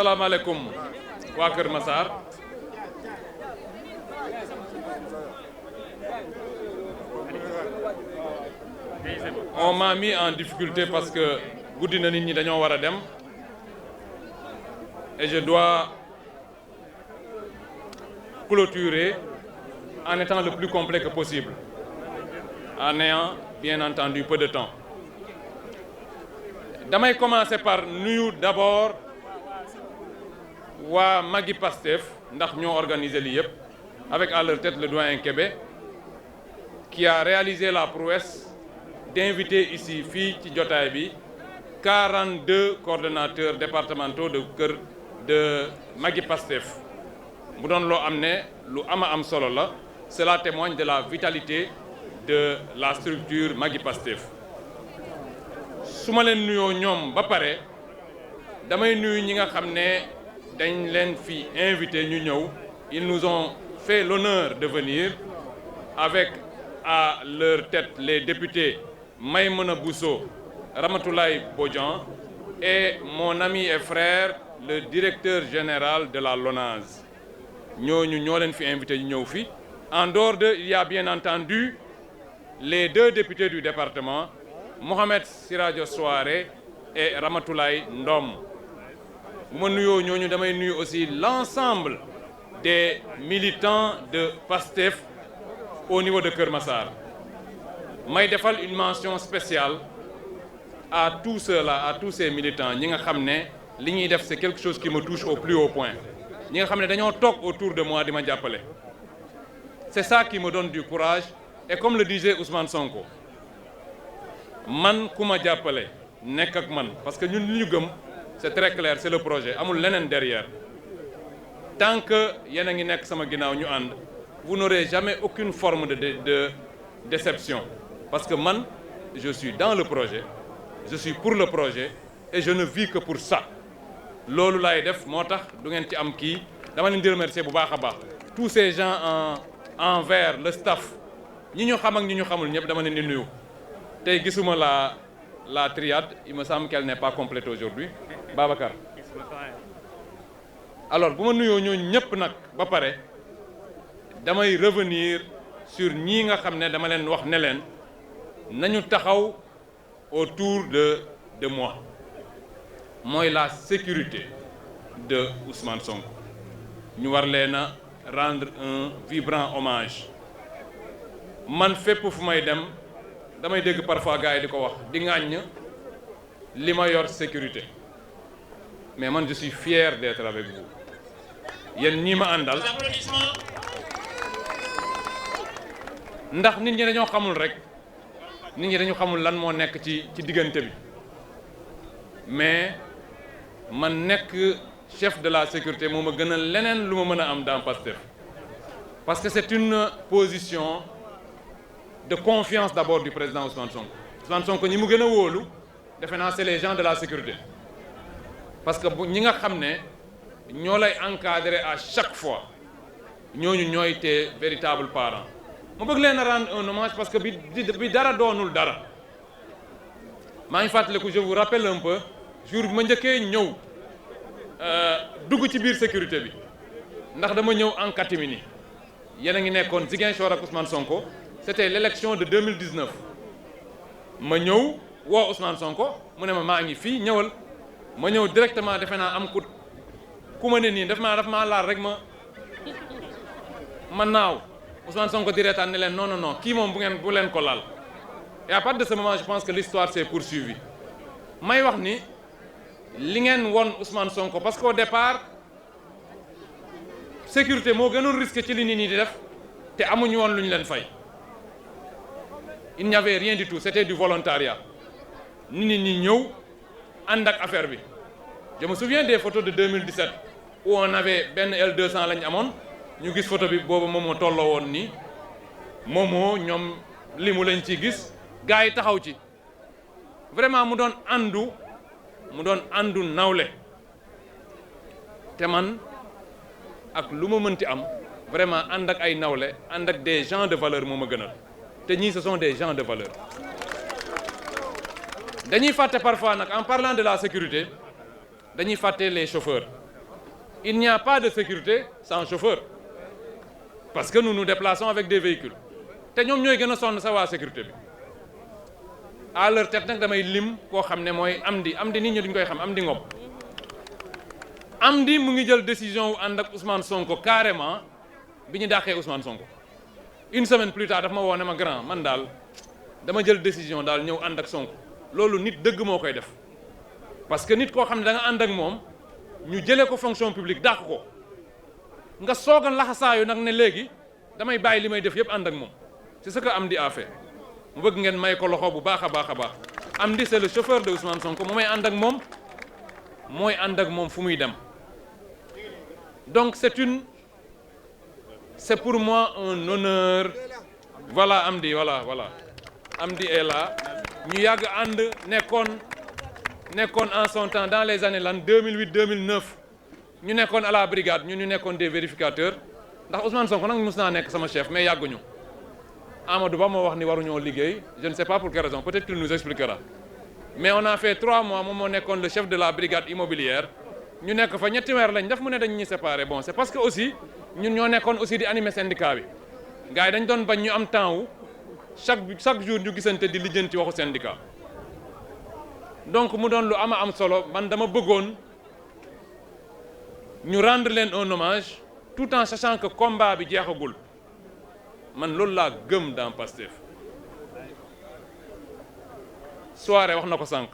asalaamaaleykum waa Kër Massar on m'a mis en difficulté parce que guddi na nit ñi dañoo war a dem et je dois clôturer en étant le plus complet que possible en ayant bien entendu peu de temps. damay commencer par nuyu d'abord waa Maggi Pastef ndax ñoo organiser lii yëpp avec à leur tête le doyen Kébé qui a réalisé la prouesse d'inviter ici fii ci jotaay bi 42 coordonnateurs départementaux de Maggi Pastef mu doon loo am ne lu am solo la. Cela témoigne de la vitalité de la structure Maggi Pastef su ma leen nuyoo ñoom ba pare damay nuyu ñi nga xam ne dañ leen fi invité ñu ñëw. Ils nous ont fait l'honneur de venir avec à leur tête les députés Maïmouna Bousso, Ramatoulaye Bodian et mon ami et frère le directeur général de la LONASE ñooñu ñoo leen fi invité ñu ñëw fi. En dehors d'eux, il y a bien entendu les deux députés du département, Mohamed Siradio Souare et Ramatoulaye Ndom. Bu ma nuyoo ñooñu damay nuyu aussi l'ensemble des militants de PASTEF au niveau de Kër Massar. May defal une mention spéciale à tous ceux-là, à tous ces militants ñi nga xam ne li ñuy def c'est quelque chose qui me touche au plus haut point. ñi nga xam ne dañoo toog autour de moi di ma jàppale. C'est ça qui me donne du courage et comme le disait Ousmane Sonko man ku ma jàppale nekk ak man parce que ñun li ñu gëm c'est très clair, c'est le projet amul leneen derrière tant que yéen a ngi nekk sama ginnaaw ñu ànd vous n'aurez jamais aucune forme de déception parce que man je suis dans le projet je suis pour le projet et je ne vis que pour ça loolu laay def moo tax du ngeen ci am kii dama leen di remercier bu baax a baax tous ces gens envers le staff ñi ñu xam ak ñi ñu xamul ñëpp dama leen di nuyu tey gisuma la triade il me semble qu'elle n'est pas complète aujourd'hui Babacar alors bu ma nuyoo ñooñu ñëpp nag ba pare damay revenir sur ñii nga xam ne dama leen wax ne leen nañu taxaw autour de moi mooy la sécurité de Ousmane Sonko ñu war leen a rendre un vibrant hommage man fépp fu may dem damay dégg parfois gars yi di ko wax di ŋàññ li ma yor sécurité mais man je suis fier d'être avec vous yéen ñii ma àndal ndax nit ñi dañoo xamul rek nit ñi dañu xamul lan moo nekk ci diggante bi mais man nekk chef de la sécurité moo ma gën a leneen lu ma mën a am dans Pastef parce que c'est une position de confiance d'abord du président Ousmane Sonko. Ousmane Sonko ñi mu gën a wóolu defe naa c'est les gens de la sécurité parce que ñi nga xam ne ñoo lay encadrer à chaque fois ñooñu ñooy tes véritables parents. ma bëgg leen a rendre un hommage parce que bi dara doonul dara maa ngi fàttaliku je vous rappelle un peu jour bi ma njëkkee ñëw dugg ci biir sécurité bi ndax dama ñëw en catimini yéen a ngi nekkoon Ziguinchor ak Ousmane Sonko c'était l'élection de 2019 ma ñëw woo Ousmane Sonko mu ne ma maa ngi fii ñëwal ma ñëw directement defe naa am ku ma ne nii daf maa laal rek ma naaw Ousmane Sonko di reetaan ne leen non kii moom bu leen ko laal et à partir de ce moment je pense que l'histoire s'est poursuivie may wax ni li ngeen won Ousmane Sonko parce qu'au départ sécurité moo gënoon risqué ci li nit ñi di def te amuñu woon lu ñu leen fay il n'y avait rien du tout c'était du volontariat nit ñi ñëw ànd ak affaire bi je me souviens des photos de 2017 où on avait benn L200 lañ amoon ñu gis photo bi boobu moomoo tolloo woon nii moomoo ñoom limu lañ ci gis gars yi taxaw ci vraiment mu doon àndu nawle te man ak lu ma mënti am vraiment ànd ak ay nawle ànd ak des gens de valeur moo ma gënal te ñii ce sont des gens de valeur dañuy fàtte parfois nag en parlant de la sécurité dañuy fàtte les chauffeurs il n'y a pas de sécurité sans chauffeur parce que nous nous déplaçons avec des véhicules te ñoom ñooy gën a sonn sa waa sécurité bi à leur tête nag damay lim koo xam ne mooy Amdi nit ñi duñ koy xam Amdi Ngom Amdi mu ngi jël décision wu ànd ak Ousmane Sonko carrément bi ñu dàqee Ousmane Sonko une semaine plus tard daf ma woo ne ma grand man daal dama jël décision daal ñëw ànd ak Sonko loolu nit dëgg moo koy def parce que nit koo xam ne da nga ànd ak moom ñu jëlee ko fonction publique dàq ko nga soog a laxasaayu nag ne léegi damay bàyyi li may def yëpp ànd ak moom c'est ce que Amdi a fait mu bëgg ngeen may ko loxo bu baax a baax a baax Amdi c'est le chauffeur de Ousmane Sonko mu may ànd ak moom mooy ànd ak moom fu muy dem donc c'est pour moi un honneur voilà Amdi voilà Amdi est là ñu yàgg ànd nekkoon en son temps dans les années lan 2008 2009 ñu nekkoon à la brigade ñu nekkoon des vérificateurs ndax Ousmane Sonko nag mos naa nekk sama chef mais yàgguñu Amadou Ba moo wax ni waruñoo liggéey je ne sais pas pour quelle raison peut-être qu'il nous expliquera mais on a fait 3 mois moom moo nekkoon le chef de la brigade immobilière ñu nekk fa ñetti weer lañ def mu ne dañ ñuy séparer bon c'est parce que aussi ñun ñoo nekkoon aussi di animer syndicat bi gars yi dañ doon bañ ñu am temps wu chaque jour ñu gisante di lijjanti waxu syndicat donc mu doon lu am solo man dama bëggoon ñu rendre leen un hommage tout en sachant que combat bi jeexagul man loolu laa gëm dans Pastef soirée wax na ko sànq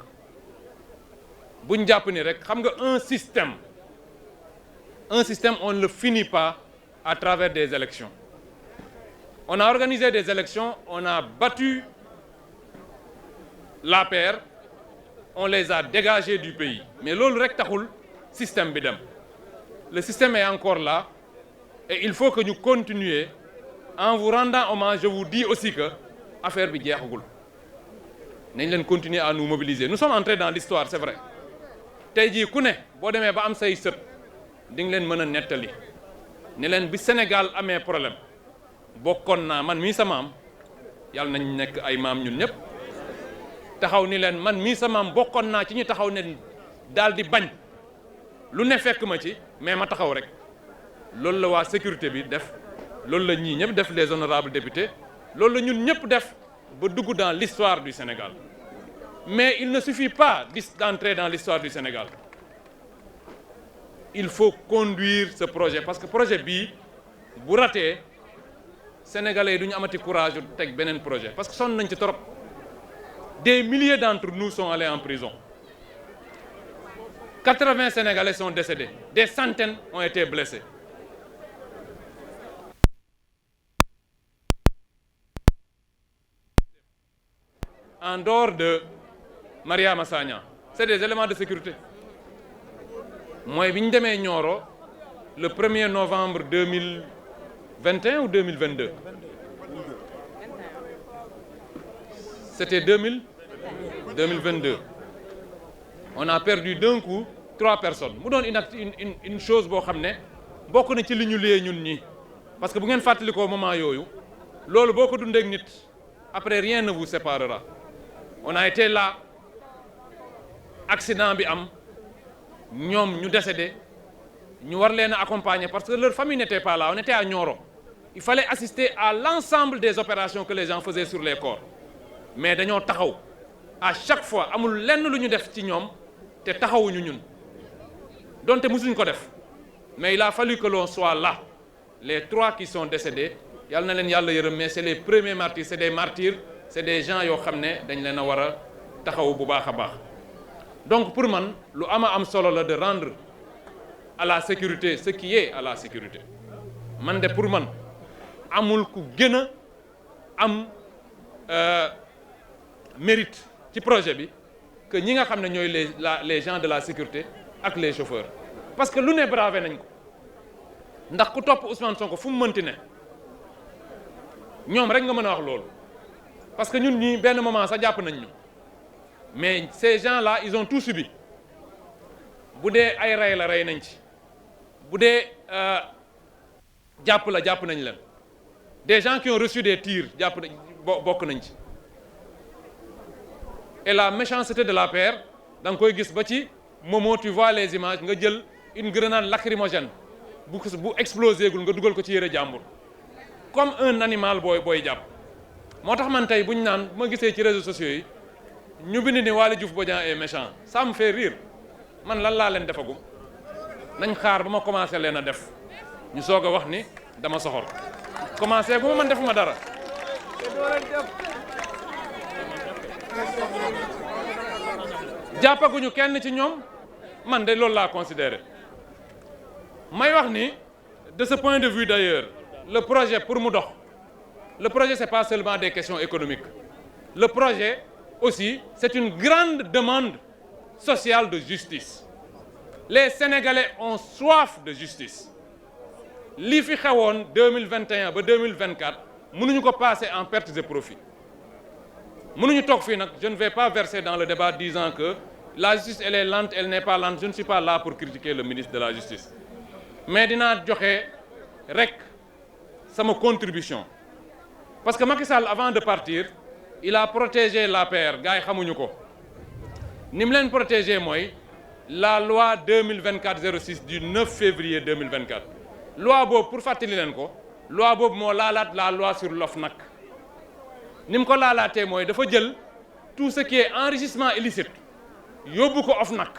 buñ jàpp ni rek xam nga un système on ne le finit pas à travers des élections on a organisé des élections on a battu l'APR on les a dégagés du pays mais loolu rek taxul système bi dem le système est encore là et il faut que ñu continuer en vous rendant hommage je vous dis aussi que affaire bi jeexagul nañ leen continuer à nous mobiliser nous sommes entrés dans l'histoire c'est vrai tey jii ku ne boo demee ba am say sët di nga leen mën a nettali ne leen bi Sénégal amee problème bokkoon naa man mii sa maam yàlla nañ nekk ay maam ñun ñëpp taxaw ni leen man mii sa maam bokkoon naa ci ñu taxaw ne daal di bañ lu ne fekk ma ci mais ma taxaw rek loolu la waa sécurité bi def loolu la ñii ñëpp def les honorables députés loolu la ñun ñëpp def ba dugg dans l'histoire du Sénégal mais il ne suffit pas d'entrer dans l'histoire du Sénégal il faut conduire ce projet parce que projet bii bu ratee sénégalais yi du ñu amati courage de teg beneen projet parce que sonn nañ ci trop des milliers d'entre nous sont allés en prison 80 sénégalais sont décédés des centaines ont été blessés en dehors de Mariama Sagna c'est des éléments de sécurité mooy bi ñu demee Nioro le 1er novembre 2021 ou 2022 c'était 2022 on a perdu d'un coup 3 personnes mu doon une chose boo xam ne bokk na ci li ñu liyee ñun ñi parce que bu ngeen fàttalikoo moment yooyu loolu boo ko dundee ak nit après rien ne vous séparera on a été là accident bi am ñoom ñu décédé ñu war leen a accompagner parce que leur famille n'était pas là on était à Nioro il fallait assister à l'ensemble des opérations que les gens faisaient sur les corps mais dañoo taxaw à chaque fois amul lenn lu ñu def ci ñoom te taxawuñu ñun donte mësuñ ko def mais il a fallu que l'on soit là les 3 qui sont décédés yàlla na leen yàlla yërëm mais c'est les premiers martyrs c'est des martyrs c'est des gens yoo xam ne dañ leen a war a taxaw bu baax a baax donc pour man lu am solo la de rendre à la sécurité ce qui est à la sécurité man de pour man amul ku gën a am mérite ci projet bi que ñi nga xam ne ñooy les gens de la sécurité ak les chauffeurs parce que lu ne bravé nañ ko ndax ku topp Ousmane Sonko fu mu mënti ne ñoom rek nga mën a wax loolu parce que ñun ñii benn moment sax jàpp nañ ñu mais ces gens-là ils ont tout subi bu dee ay rey la rey nañ ci bu dee jàpp nañ leen des gens qui ont reçu des tirs bokk nañ ci et la méchanceté de l'APR da nga koy gis ba ci Momo tu vois les images nga jël une grenade lacrymogène bu explosé gul nga dugal ko ci yére jàmbur comme un animal booy jàpp. moo tax man tey bu ñu naan bu ma gisee ci réseaux sociaux yi ñu bind ni Waly Diouf Bodiang est méchant ça me fait rire man lan laa leen defagum nañ xaar ba ma commencé leen a def ñu soog a wax ni dama soxor commencé gu ma man defuma dara. jàppaguñu kenn ci ñoom man de loolu laa considéré may wax ni de ce point de vue d'ailleurs le projet pour mu dox le projet c'est pas seulement des questions économiques le projet aussi c'est une grande demande sociale de justice les Sénégalais ont soif de justice lii fi xewoon 2021 ba 2024 mënuñu ko passer en pertes et profits mënuñu toog fii nag je ne vais pas verser dans le débat disant que la justice elle est lente elle n'est pas lente je ne suis pas là pour critiquer le ministre de la justice mais dinaa joxe rek sama contribution parce que Macky Sall avant de partir il a protégé l'APR gars yi xamuñu ko ni mu leen protégé mooy la loi 2024-06 du 9 février 2024 loi boobu pour fàttali leen ko loi boobu moo laalaat la loi sur l'OFNAC ni mu ko laalaatee mooy dafa jël tout ce qui est enrichissement illicite yóbbu ko OFNAC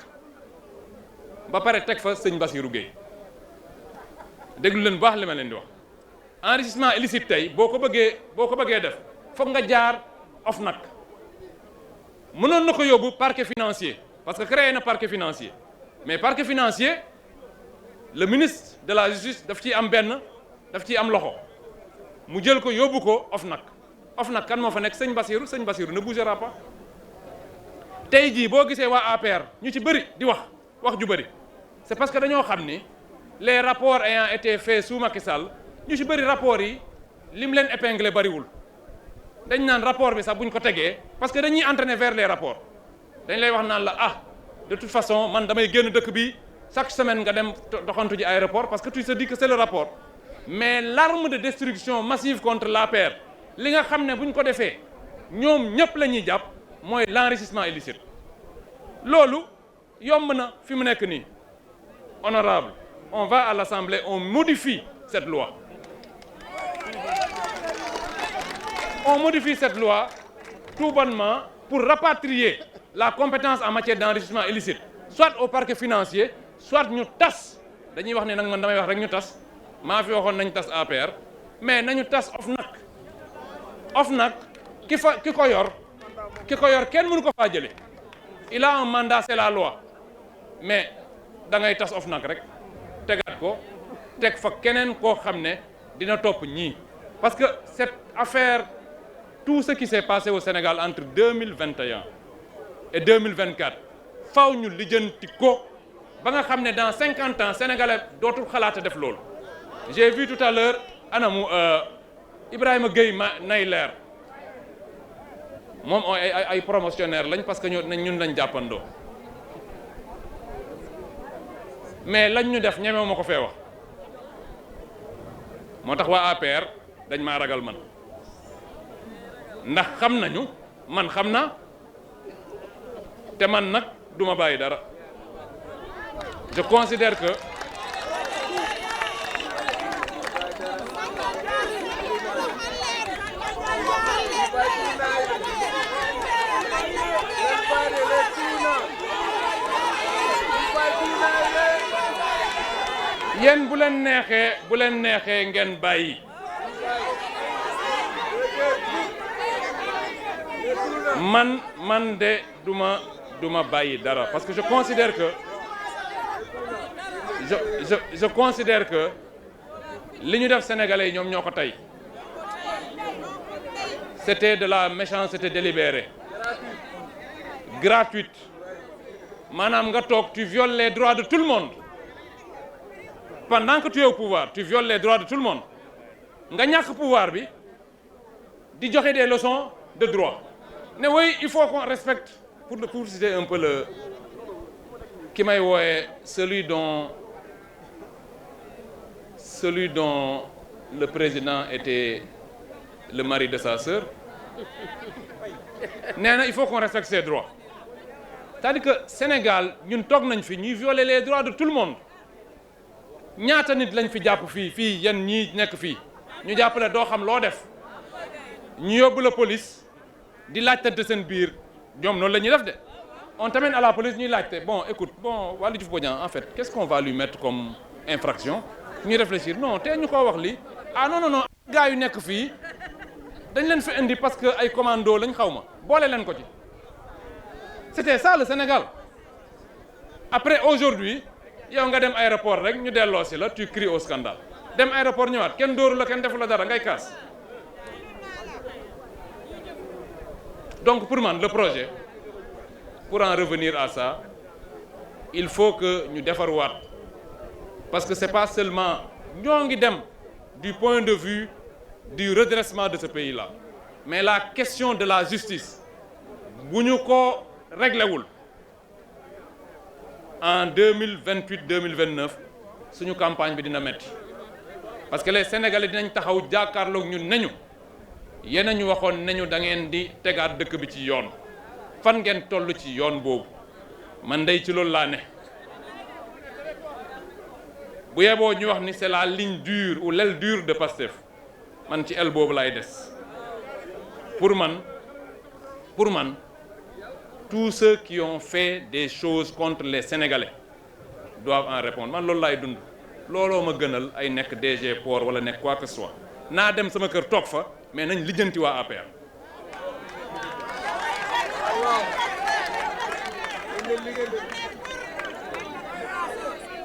ba pare teg fa sëñ Bassirou Gueye déglu leen bu baax li ma leen di wax enrichissement illicite tey boo ko bëggee def foog nga jaar OFNAC mënoon na ko yóbbu parquet financier parce que créé na parquet financier mais parquet financier le ministre de la justice daf ciy am loxo mu jël ko yóbbu ko OFNAC kan moo fa nekk sëñ Bassirou ne bougera pas tey jii boo gisee waa APR ñu ci bëri di wax ju bëri c'est parce que dañoo xam ni les rapports ayant été faits sous Macky Sall ñu ci bëri rapports yi lim leen épinglé bëriwul dañ naan rapport bi sax buñ ko tegee parce que dañuy entraîner vers les rapports dañ lay wax naan la de toute façon man damay génn dëkk bi chaque semaine nga dem doxantu ji aéroport parce que tu te dis que c'est le rapport mais l'arme de destruction massive contre l'APR li nga xam ne buñ ko defee ñoom ñëpp la ñuy jàpp mooy l'enrichissement illicite loolu yomb na fi mu nekk nii honorable on va à l'Assemblée on modifie cette loi tout bonnement pour rapatrier la compétence en matière d'enrichissement illicite soit au parquet financier soit ñu tas dañuy wax ne nag man damay wax rek ñu tas maa fi waxoon nañ tas APR mais nañu tas OFNAC ki ko yor kenn mënu ko faa jële il a un mandat c'est la loi mais da ngay tas OFNAC rek tegaat ko teg fa keneen koo xam ne dina topp ñii parce que cette affaire tout ce qui s'est passé au Sénégal entre 2021 et 2024 faw ñu lijjanti ko ba nga xam ne dans 50 ans sénégalais dootul xalaata def loolu j'ai vu tout à l'heure anamu Ibrahima Gueye nay leer moom ay promotionnaire lañ parce que ñun lañ jàppandoo mais lañ ñu def ñemewu ma ko fee wax moo tax waa APR dañ maa ragal man ndax xam nañu man xam naa te man nag duma bàyyi dara je considère que yéen bu leen neexee ngeen bàyyi man de duma bàyyi dara parce que je considère que li ñu def sénégalais yi ñoom ñoo ko tey c'était de la méchanceté délibérée gratuite maanaam nga toog tu violes les droits de tout le monde pendant que tu es au pouvoir tu violes les droits de tout le monde nga ñàkk pouvoir bi di joxe des leçons de droit ne oui il faut qu'on respecte pour citer un peu le ki may wooye celui dont le président était le mari de sa sœur nee na il faut qu'on respecte ses droits c'est-à-dire que Sénégal ñun toog nañ fi ñuy violer les droits de tout le monde ñaata nit lañ fi jàpp fii yéen ñii nekk fii ñu jàppale doo xam loo def ñu yóbbu la police di laajtante seen biir ñoom noonu la ñuy def de on t'amène à la police ñuy laajte bon écoute bon Waly Diouf Bodiang en fait qu'est-ce qu'on va lui mettre comme infraction ñuy réfléchir non te ñu koo wax lii ah non gars yu nekk fii dañ leen fi indi parce que ay commando lañ xaw ma boole leen ko ci c'était ça le Sénégal après aujourd'hui yow nga dem aéroport rek ñu delloo si la tu cries au scandale dem aéroport ñëwaat kenn dóoru la kenn defu la dara ngay kaas donc pour man le projet pour en revenir à ça il faut que ñu defarwaat parce que c'est pas seulement ñoo ngi dem du point de vue du redressement de ce pays-là mais la question de la justice bu ñu ko réglé wul en 2028-2029 suñu campagne bi dina metti parce que les Sénégalais dinañ taxaw jàkkaarloog ñun nañu yéen a ñu waxoon nañu da ngeen di tegaat dëkk bi ci yoon fan ngeen toll ci yoon boobu man day ci loolu laa ne bu yeboo ñu wax ni c'est la ligne dure ou l'aile dure de Pastef man ci aile boobu laay des pour man tous ceux qui ont fait des choses contre les Sénégalais doivent en répondre man loolu laay dund looloo ma gënal ay nekk DG port wala nekk quoi que ce soit naa dem sama kër toog fa mais nañ lijjanti waa APR.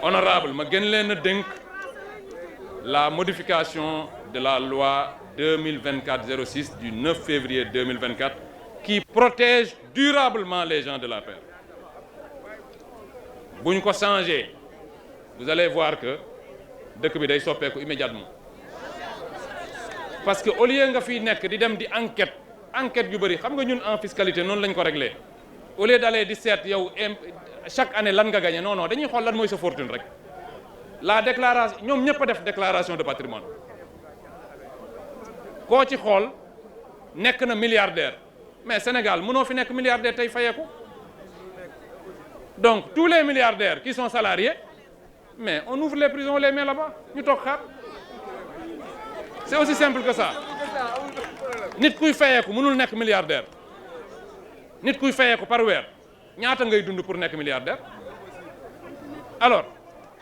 honorable ma gën leen a dénk la modification de la loi 2024-06 du 9 février 2024 qui protège durablement les gens de l'APR. bu ñu ko changé vous allez voir que dëkk bi day soppeeku immédiatement parce que au lieu nga fi nekk di dem di enquête yu bëri xam nga ñun en fiscalité noonu lañ ko réglé au lieu d'aller di seet yow chaque année lan nga gagné non dañuy xool lan mooy sa fortune rek la déclaration ñoom ñëpp a def déclaration de patrimoine koo ci xool nekk na milliardaire mais Sénégal mënoo fi nekk milliardaire tey fayeeku donc tous les milliardaires qui sont salariés mais on ouvre les prisons on les met là-bas ñu toog xaar c'est aussi simple que ça nit kuy fayeeku mënul nekk milliardaire nit kuy fayeeku par weer ñaata ngay dund pour nekk milliardaire alors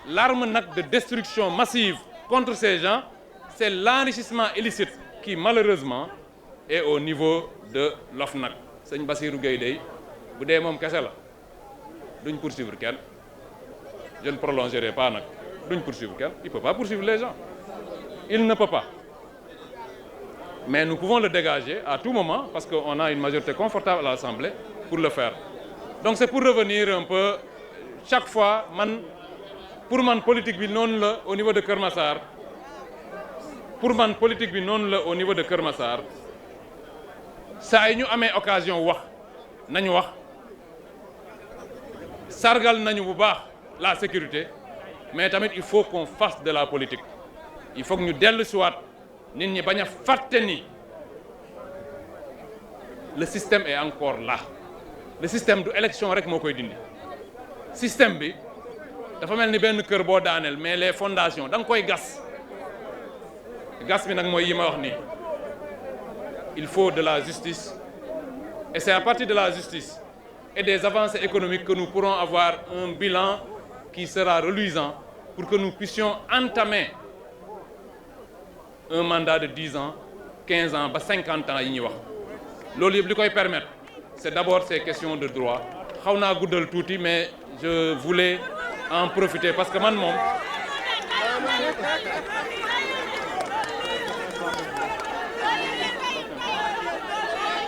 l'arme nag de destruction massive contre ces gens c'est l'enrichissement illicite qui malheureusement est au niveau de l'OFNAC sëñ Bassirou Gueye day bu dee moom kese la duñ poursuivre kenn je ne prolongerai pas nag duñ poursuivre kenn il peut pas poursuivre les gens il ne peut pas mais nous pouvons le dégager à tout moment parce qu'on a une majorité confortable à l'Assemblée pour le faire donc c'est pour revenir un peu chaque fois pour man politique bi noonu la au niveau de Kër Massar au niveau de Kër Massar saa yi ñu amee occasion wax nañu wax sargal nañu bu baax la sécurité mais tamit il faut qu'on fasse de la politique il faut que ñu dellu siwaat nit ñi bañ a fàtte ni le système est encore là le système du élection rek moo koy dindi système bi dafa mel ni benn kër boo daaneel mais les fondations da nga koy gas bi nag mooy yi ma wax nii il faut de la justice et c'est à partir de la justice et des avancées économiques que nous pourrons avoir un bilan qui sera reluisant pour que nous puissions entamer un mandat de 10 ans 15 ans ba 50 ans yi ñuy wax loolu yëpp li koy permettre c'est d'abord ces questions de droit xaw naa guddal tuuti mais je voulais en profiter parce que man moom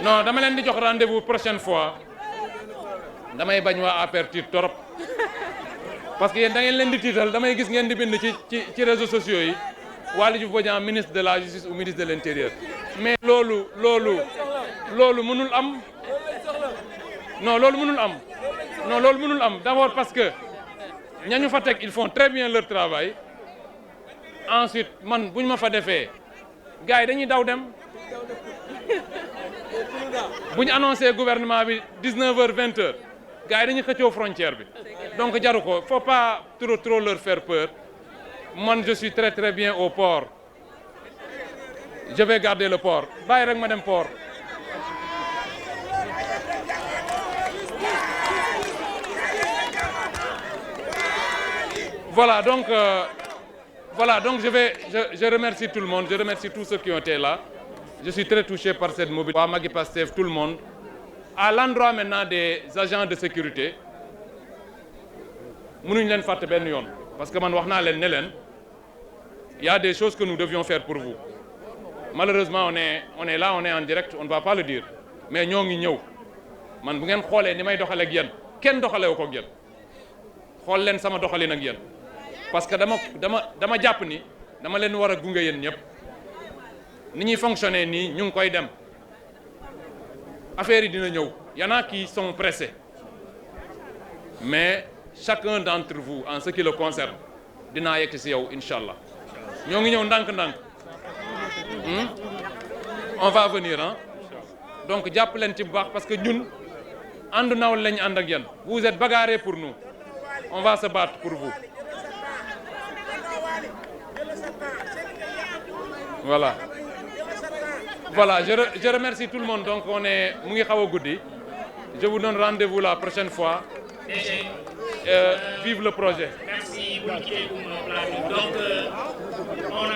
non dama leen di jox rendez-vous prochaine fois damay bañ waa APR tiit torop parce que yéen da ngeen leen di tiital damay gis ngeen di bind ci réseaux sociaux yi Waly Diouf Bodiang ministre de la justice ou ministre de l'intérieur mais loolu mënul am non loolu mënul am d'abord parce que ñañu fa teg ils font très bien leur travail ensuite man bu ñu ma fa defee gars yi dañuy daw dem bu ñu annoncé gouvernement bi 19h 20h gars yi dañuy xëccoo frontière bi donc jaru ko faut pas trop leur faire peur Moi, je suis très bien au port. Je vais garder le port. Bàyyi rek ma dem port. Voilà, donc je remercie tout le monde, je remercie tous ceux qui ont été là. Je suis très touché par cette mobilisation. Waa Magui Pastef, tout le monde. À l'endroit maintenant des agents de sécurité, mënuñ leen fàtte benn yoon parce que man wax naa leen ne leen il y a des choses que nous devions faire pour vous. Malheureusement on est là, on est en direct, on ne va pas le dire mais ñoo ngi ñëw man bu ngeen xoolee ni may doxale ak yéen kenn doxalewu ko ak yéen xool leen sama doxalin ak yéen parce que dama jàpp ni dama leen war a gunge yéen ñëpp ni ñuy fonctionner nii ñu ngi koy dem affaire yi dina ñëw y en a qui sont pressés mais chacun d'entre vous en ce qui le concerne dinaa yegg ci yow incha allah ñoo ngi ñëw ndànk-ndànk on va venir donc jàpp leen ci bu baax parce que ñun ànd nawle lañu ànd ak yéen vous êtes bagarrés pour nous on va se battre pour vous voilà je remercie tout le monde donc mu ngi xaw a guddi je vous donne rendez-vous la prochaine fois. Vive le projet. Merci, vous quittez pour mon plateau. Donc, on